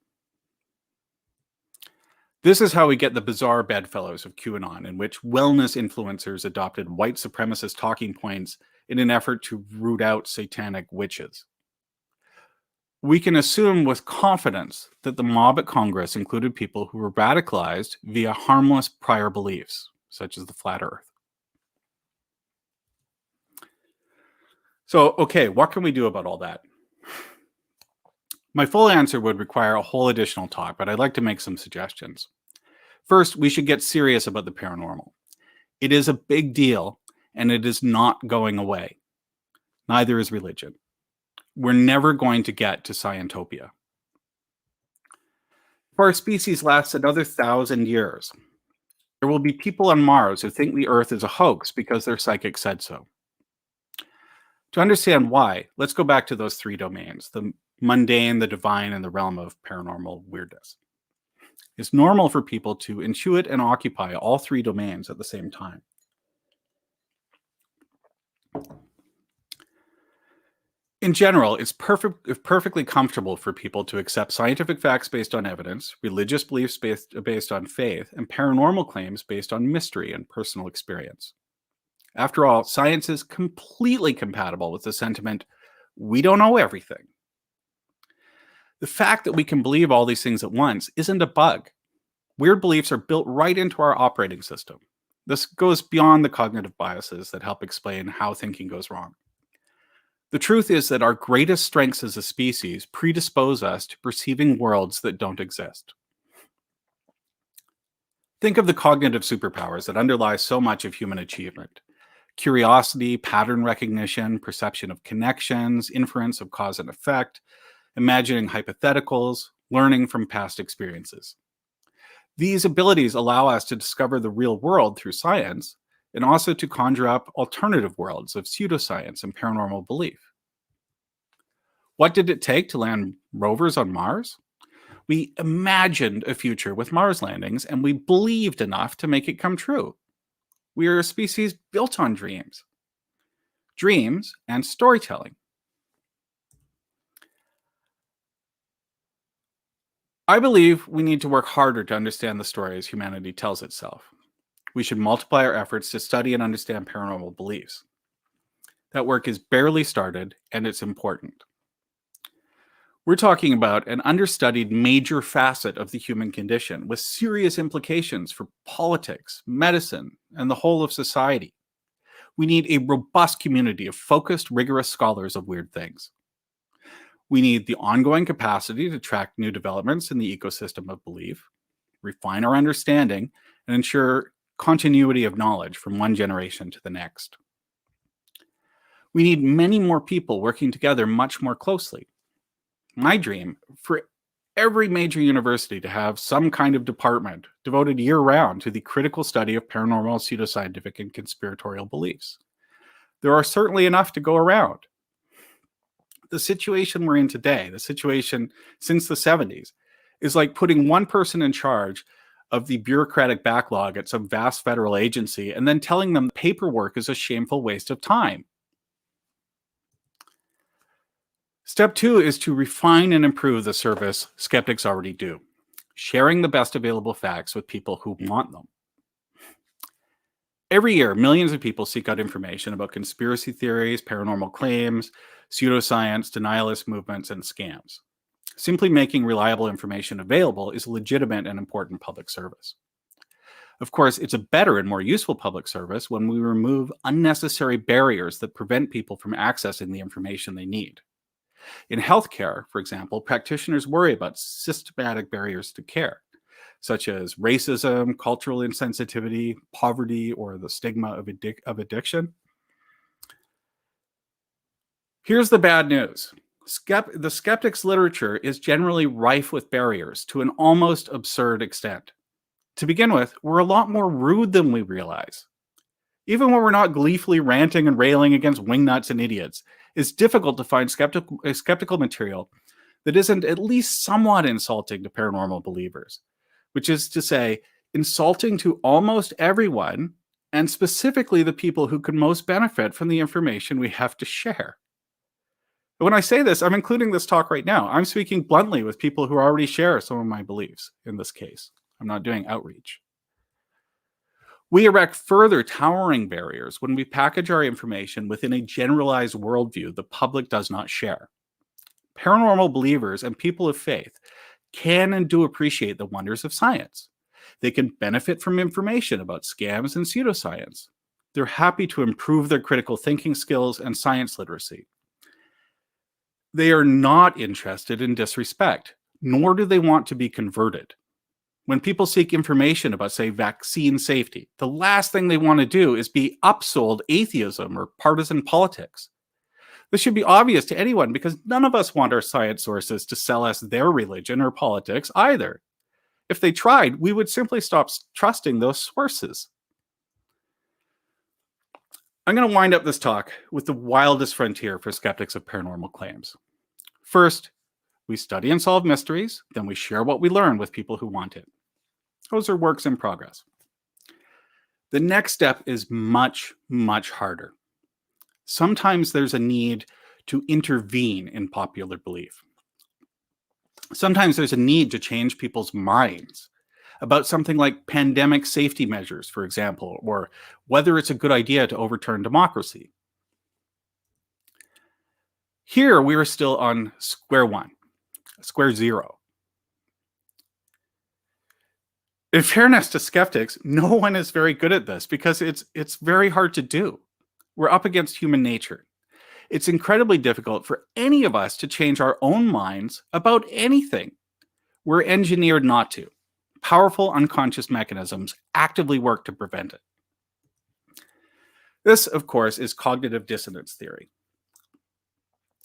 This is how we get the bizarre bedfellows of QAnon, in which wellness influencers adopted white supremacist talking points in an effort to root out satanic witches. We can assume with confidence that the mob at Congress included people who were radicalized via harmless prior beliefs, such as the flat earth. So, okay, what can we do about all that? My full answer would require a whole additional talk, but I'd like to make some suggestions. First, we should get serious about the paranormal. It is a big deal, and it is not going away. Neither is religion. We're never going to get to Scientopia. If our species lasts another 1,000 years, there will be people on Mars who think the Earth is a hoax because their psychic said so. To understand why, let's go back to those three domains: the mundane, the divine, and the realm of paranormal weirdness. It's normal for people to intuit and occupy all three domains at the same time. In general, it's perfectly comfortable for people to accept scientific facts based on evidence, religious beliefs based on faith, and paranormal claims based on mystery and personal experience. After all, science is completely compatible with the sentiment, we don't know everything. The fact that we can believe all these things at once isn't a bug. Weird beliefs are built right into our operating system. This goes beyond the cognitive biases that help explain how thinking goes wrong. The truth is that our greatest strengths as a species predispose us to perceiving worlds that don't exist. Think of the cognitive superpowers that underlie so much of human achievement: curiosity, pattern recognition, perception of connections, inference of cause and effect, imagining hypotheticals, learning from past experiences. These abilities allow us to discover the real world through science, and also to conjure up alternative worlds of pseudoscience and paranormal belief. What did it take to land rovers on Mars? We imagined a future with Mars landings, and we believed enough to make it come true. We are a species built on dreams. Dreams and storytelling. I believe we need to work harder to understand the stories humanity tells itself. We should multiply our efforts to study and understand paranormal beliefs. That work is barely started, and it's important. We're talking about an understudied major facet of the human condition with serious implications for politics, medicine, and the whole of society. We need a robust community of focused, rigorous scholars of weird things. We need the ongoing capacity to track new developments in the ecosystem of belief, refine our understanding, and ensure continuity of knowledge from one generation to the next. We need many more people working together much more closely. My dream for every major university to have some kind of department devoted year-round to the critical study of paranormal, pseudoscientific, and conspiratorial beliefs. There are certainly enough to go around. The situation we're in today, the situation since the 70s, is like putting one person in charge of the bureaucratic backlog at some vast federal agency and then telling them paperwork is a shameful waste of time. Step 2 is to refine and improve the service skeptics already do, sharing the best available facts with people who want them. Every year, millions of people seek out information about conspiracy theories, paranormal claims, pseudoscience, denialist movements, and scams. Simply making reliable information available is a legitimate and important public service. Of course, it's a better and more useful public service when we remove unnecessary barriers that prevent people from accessing the information they need. In healthcare, for example, practitioners worry about systematic barriers to care, such as racism, cultural insensitivity, poverty, or the stigma of addiction. Here's the bad news. The skeptics' literature is generally rife with barriers to an almost absurd extent. To begin with, we're a lot more rude than we realize. Even when we're not gleefully ranting and railing against wingnuts and idiots, it's difficult to find skeptical material that isn't at least somewhat insulting to paranormal believers, which is to say, insulting to almost everyone, and specifically the people who could most benefit from the information we have to share. When I say this, I'm including this talk right now. I'm speaking bluntly with people who already share some of my beliefs in this case. I'm not doing outreach. We erect further towering barriers when we package our information within a generalized worldview the public does not share. Paranormal believers and people of faith can and do appreciate the wonders of science. They can benefit from information about scams and pseudoscience. They're happy to improve their critical thinking skills and science literacy. They are not interested in disrespect, nor do they want to be converted. When people seek information about, say, vaccine safety, the last thing they want to do is be upsold atheism or partisan politics. This should be obvious to anyone because none of us want our science sources to sell us their religion or politics either. If they tried, we would simply stop trusting those sources. I'm going to wind up this talk with the wildest frontier for skeptics of paranormal claims. First, we study and solve mysteries, then we share what we learn with people who want it. Those are works in progress. The next step is much, much harder. Sometimes there's a need to intervene in popular belief. Sometimes there's a need to change people's minds about something like pandemic safety measures, for example, or whether it's a good idea to overturn democracy. Here, we are still on square zero. In fairness to skeptics, no one is very good at this because it's very hard to do. We're up against human nature. It's incredibly difficult for any of us to change our own minds about anything. We're engineered not to. Powerful unconscious mechanisms actively work to prevent it. This, of course, is cognitive dissonance theory.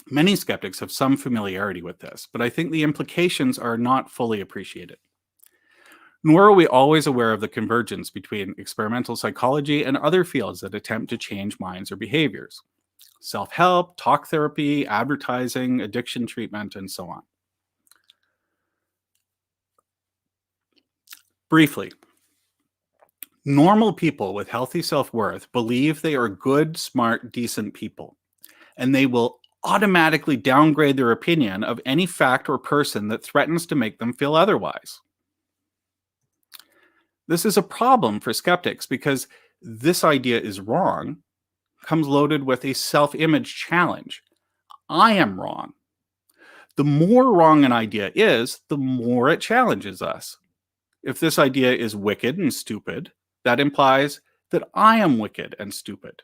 Many skeptics have some familiarity with this, but I think the implications are not fully appreciated. Nor are we always aware of the convergence between experimental psychology and other fields that attempt to change minds or behaviors. Self-help, talk therapy, advertising, addiction treatment, and so on. Briefly, normal people with healthy self-worth believe they are good, smart, decent people, and they will automatically downgrade their opinion of any fact or person that threatens to make them feel otherwise. This is a problem for skeptics because this idea is wrong comes loaded with a self-image challenge. I am wrong. The more wrong an idea is, the more it challenges us. If this idea is wicked and stupid, that implies that I am wicked and stupid.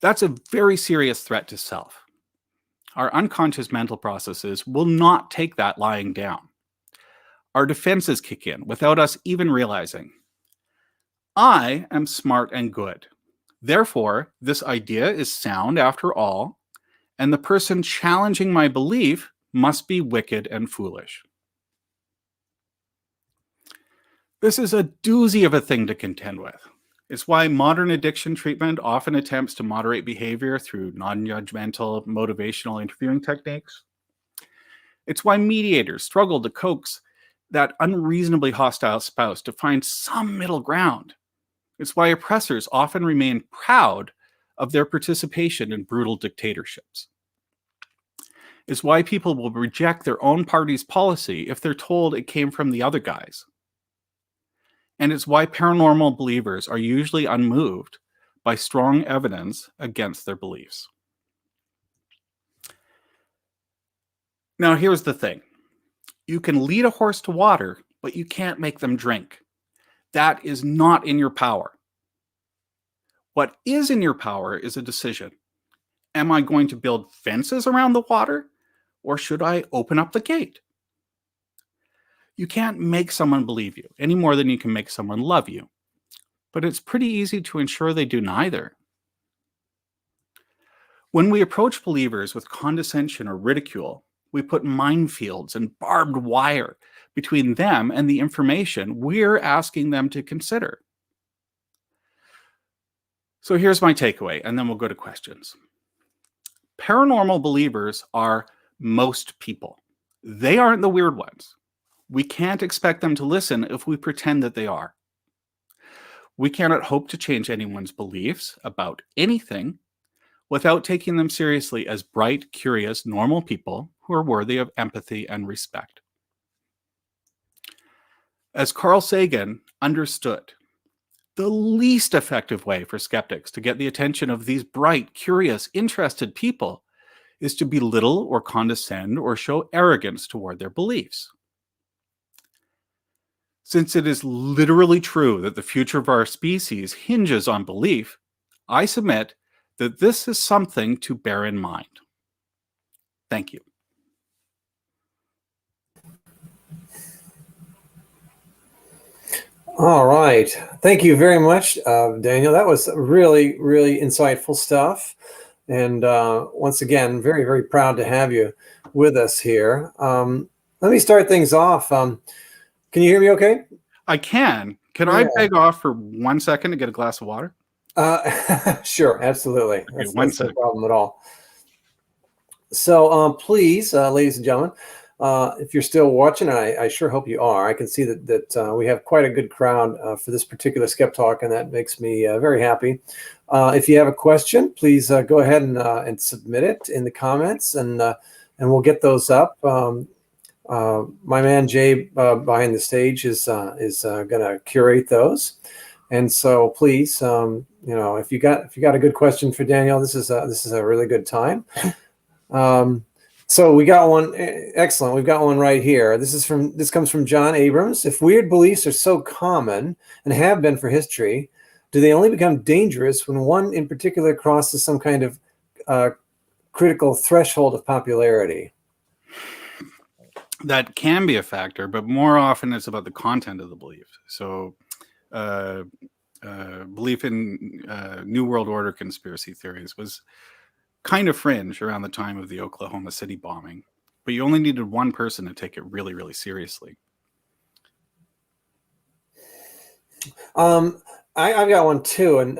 That's a very serious threat to self. Our unconscious mental processes will not take that lying down. Our defenses kick in without us even realizing. I am smart and good. Therefore, this idea is sound after all, and the person challenging my belief must be wicked and foolish. This is a doozy of a thing to contend with. It's why modern addiction treatment often attempts to moderate behavior through non-judgmental, motivational interviewing techniques. It's why mediators struggle to coax that unreasonably hostile spouse to find some middle ground. It's why oppressors often remain proud of their participation in brutal dictatorships. It's why people will reject their own party's policy if they're told it came from the other guys. And it's why paranormal believers are usually unmoved by strong evidence against their beliefs. Now, here's the thing. You can lead a horse to water, but you can't make them drink. That is not in your power. What is in your power is a decision. Am I going to build fences around the water, or should I open up the gate? You can't make someone believe you any more than you can make someone love you. But it's pretty easy to ensure they do neither. When we approach believers with condescension or ridicule, we put minefields and barbed wire between them and the information we're asking them to consider. So here's my takeaway, and then we'll go to questions. Paranormal believers are most people. They aren't the weird ones. We can't expect them to listen if we pretend that they are. We cannot hope to change anyone's beliefs about anything without taking them seriously as bright, curious, normal people who are worthy of empathy and respect. As Carl Sagan understood, the least effective way for skeptics to get the attention of these bright, curious, interested people is to belittle or condescend or show arrogance toward their beliefs. Since it is literally true that the future of our species hinges on belief, I submit that this is something to bear in mind. Thank you. All right. Thank you very much, Daniel. That was really, really insightful stuff. And once again, very, very proud to have you with us here. Let me start things off. Can you hear me okay? I can. Can I beg off for 1 second to get a glass of water? Sure, absolutely. Okay, that's no problem at all. So please, ladies and gentlemen, if you're still watching, and I sure hope you are, I can see that we have quite a good crowd for this particular Skep Talk, and that makes me very happy. If you have a question, please go ahead and submit it in the comments, and we'll get those up. My man Jay behind the stage is going to curate those, and so please, if you got a good question for Daniel, this is a really good time. So we got one. Excellent. We've got one right here. This comes from John Abrams. If weird beliefs are so common and have been for history, do they only become dangerous when one in particular crosses some kind of critical threshold of popularity? That can be a factor, but more often it's about the content of the belief. So belief in New World Order conspiracy theories was kind of fringe around the time of the Oklahoma City bombing, but you only needed one person to take it really, really seriously. I've got one too, and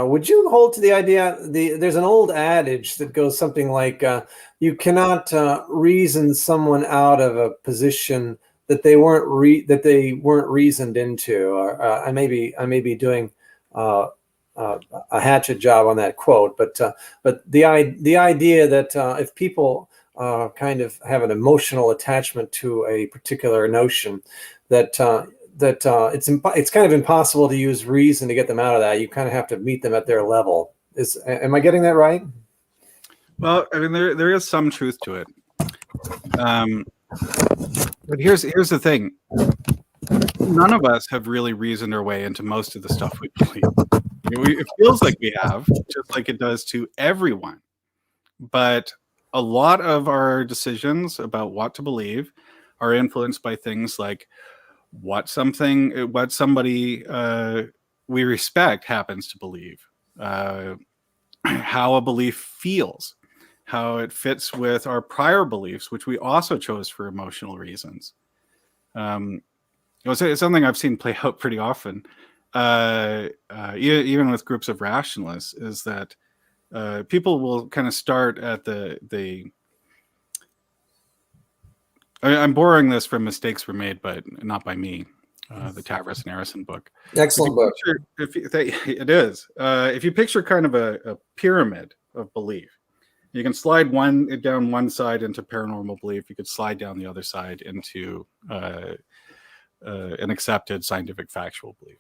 would you hold to the idea? There's an old adage that goes something like, "You cannot reason someone out of a position that they weren't reasoned into." Or, I may be doing a hatchet job on that quote, but the idea that if people kind of have an emotional attachment to a particular notion, that it's kind of impossible to use reason to get them out of that. You kind of have to meet them at their level. Am I getting that right? Well, I mean, there is some truth to it. But here's the thing. None of us have really reasoned our way into most of the stuff we believe. It feels like we have, just like it does to everyone. But a lot of our decisions about what to believe are influenced by things like what somebody we respect happens to believe, how a belief feels, how it fits with our prior beliefs, which we also chose for emotional reasons. It's something I've seen play out pretty often, even with groups of rationalists, is that people will kind of start at the I'm borrowing this from Mistakes Were Made, but not by me. The Tavris and Arison book. Excellent book. It is. If you picture kind of a pyramid of belief, you can slide down one side into paranormal belief. You could slide down the other side into an accepted scientific factual belief.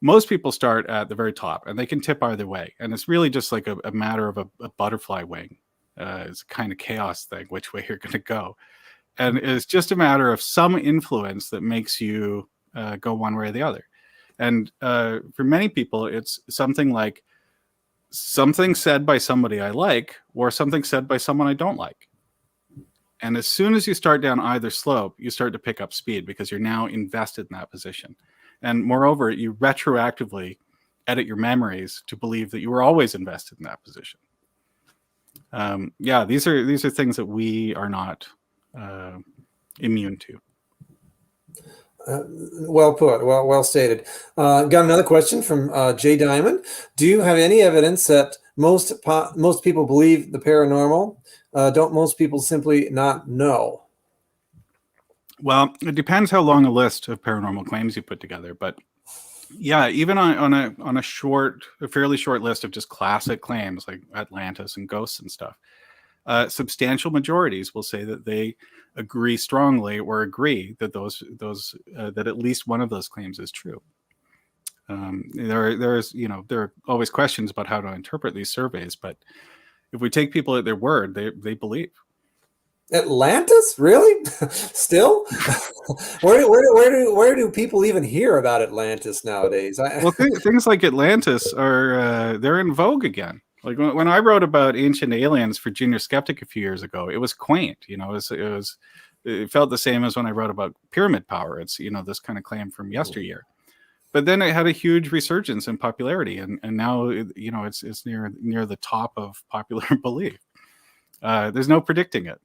Most people start at the very top, and they can tip either way. And it's really just like a matter of a butterfly wing. It's a kind of chaos thing, which way you're going to go. And it's just a matter of some influence that makes you go one way or the other. And for many people, it's something like something said by somebody I like or something said by someone I don't like. And as soon as you start down either slope, you start to pick up speed because you're now invested in that position. And moreover, you retroactively edit your memories to believe that you were always invested in that position. These are things that we are not immune to. Well put. Well stated. Got another question from Jay Diamond. Do you have any evidence that most people believe the paranormal? Don't most people simply not know? Well, it depends how long a list of paranormal claims you put together. But yeah, even on a fairly short list of just classic claims like Atlantis and ghosts and stuff, substantial majorities will say that they agree strongly or agree that that at least one of those claims is true. There are always questions about how to interpret these surveys, but if we take people at their word, they believe. Atlantis, really? Still? Where do people even hear about Atlantis nowadays? Well, things like Atlantis are they're in vogue again. Like when I wrote about ancient aliens for Junior Skeptic a few years ago, it was quaint. It felt the same as when I wrote about pyramid power. It's this kind of claim from yesteryear. But then it had a huge resurgence in popularity, and now it's near the top of popular belief. There's no predicting it,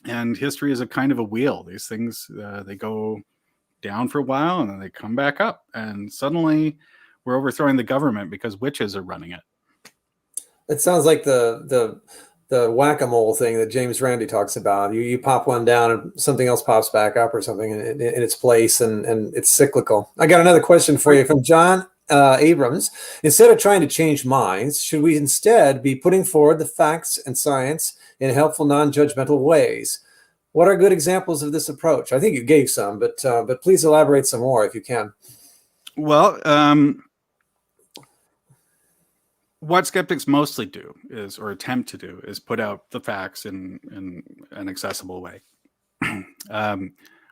and history is a kind of a wheel. These things they go down for a while and then they come back up, and suddenly we're overthrowing the government because witches are running it. It sounds like the whack-a-mole thing that James Randi talks about. You pop one down and something else pops back up or something in its place, and it's cyclical. I got another question for you from John Abrams. Instead of trying to change minds, should we instead be putting forward the facts and science in helpful, non-judgmental ways? What are good examples of this approach? I think you gave some, but please elaborate some more if you can. Well, what skeptics mostly do or attempt to do is put out the facts in an accessible way.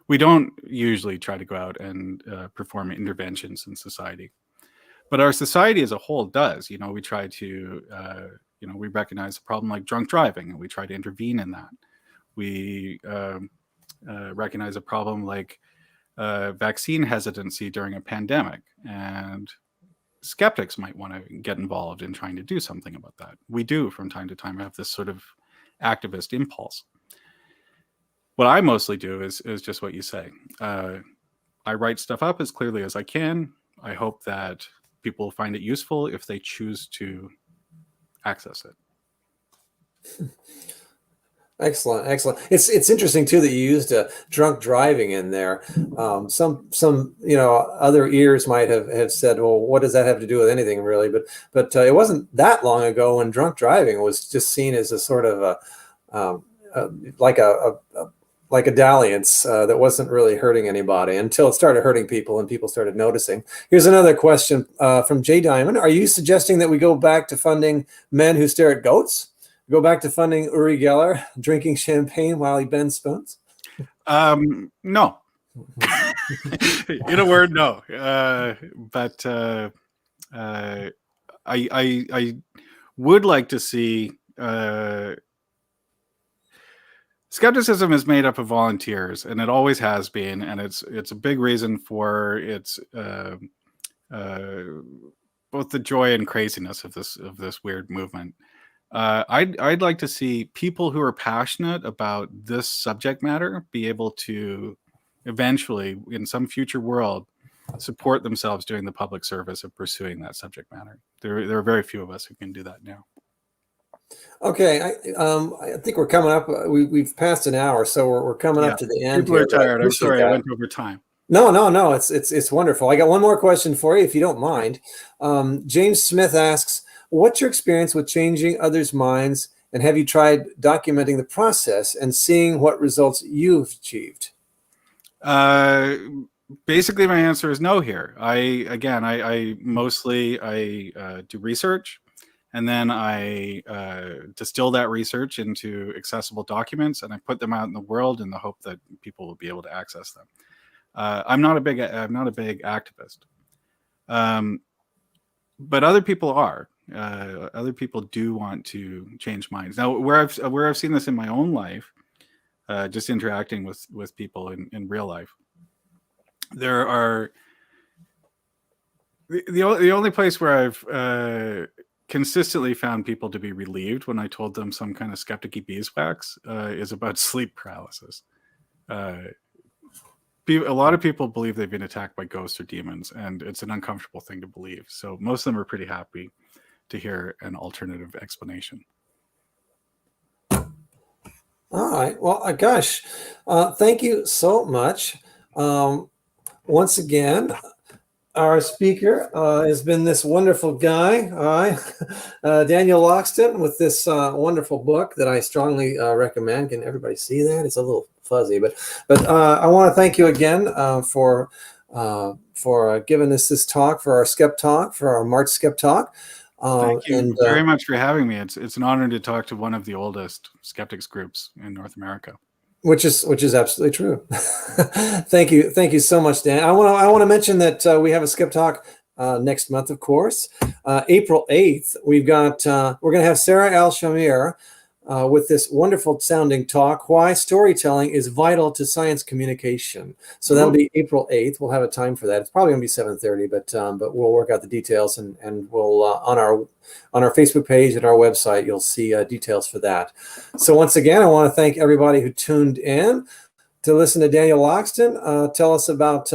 We don't usually try to go out and perform interventions in society, but our society as a whole does. We try to, we recognize a problem like drunk driving, and we try to intervene in that. We recognize a problem like vaccine hesitancy during a pandemic, and skeptics might want to get involved in trying to do something about that. We do from time to time have this sort of activist impulse. What I mostly do is just what you say. I write stuff up as clearly as I can. I hope that people find it useful if they choose to access it. Excellent. It's interesting too that you used drunk driving in there. Some other ears might have said, well, what does that have to do with anything really? But it wasn't that long ago when drunk driving was just seen as a sort of like a dalliance that wasn't really hurting anybody until it started hurting people and people started noticing. Here's another question from Jay Diamond. Are you suggesting that we go back to funding men who stare at goats? Go back to funding Uri Geller drinking champagne while he bends spoons? No. In a word, no. But I would like to see. Skepticism is made up of volunteers, and it always has been, and it's a big reason for its both the joy and craziness of this weird movement. I'd like to see people who are passionate about this subject matter be able to eventually, in some future world, support themselves doing the public service of pursuing that subject matter. There are very few of us who can do that now. Okay, I think we're coming up. We've passed an hour, so we're coming up to the end. People are tired. I'm sorry, I went over time. No. It's wonderful. I got one more question for you, if you don't mind. James Smith asks, "What's your experience with changing others' minds, and have you tried documenting the process and seeing what results you've achieved?" Basically, my answer is no. Here, I mostly do research. And then I distill that research into accessible documents, and I put them out in the world in the hope that people will be able to access them. I'm not a big activist, but other people are. Other people do want to change minds. Now, where I've seen this in my own life, just interacting with people in real life, there are the only place where I've consistently found people to be relieved when I told them some kind of skeptic-y beeswax is about sleep paralysis. A lot of people believe they've been attacked by ghosts or demons, and it's an uncomfortable thing to believe. So most of them are pretty happy to hear an alternative explanation. All right. Well, gosh, thank you so much. Once again, our speaker has been this wonderful guy, Daniel Loxton, with this wonderful book that I strongly recommend. Can everybody see that? It's a little fuzzy, but I want to thank you again for giving us this talk for our Skept Talk, for our March Skept Talk. Thank you very much for having me. It's an honor to talk to one of the oldest skeptics groups in North America. Which is absolutely true. Thank you so much, Dan. I want to mention that we have a Skept Talk next month, of course. April 8th, we're going to have Sarah Al-Shamir with this wonderful sounding talk, Why Storytelling is Vital to Science Communication. So that'll be April 8th. We'll have a time for that. It's probably going to be 7:30, but we'll work out the details, and we'll on our Facebook page and our website, you'll see details for that. So once again, I want to thank everybody who tuned in to listen to Daniel Loxton tell us about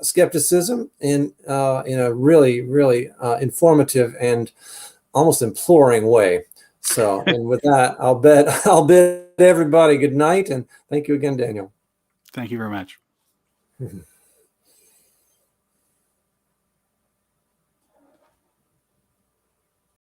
skepticism in a really, really informative and almost imploring way. So, and with that, I'll bid everybody good night, and thank you again, Daniel. Thank you very much.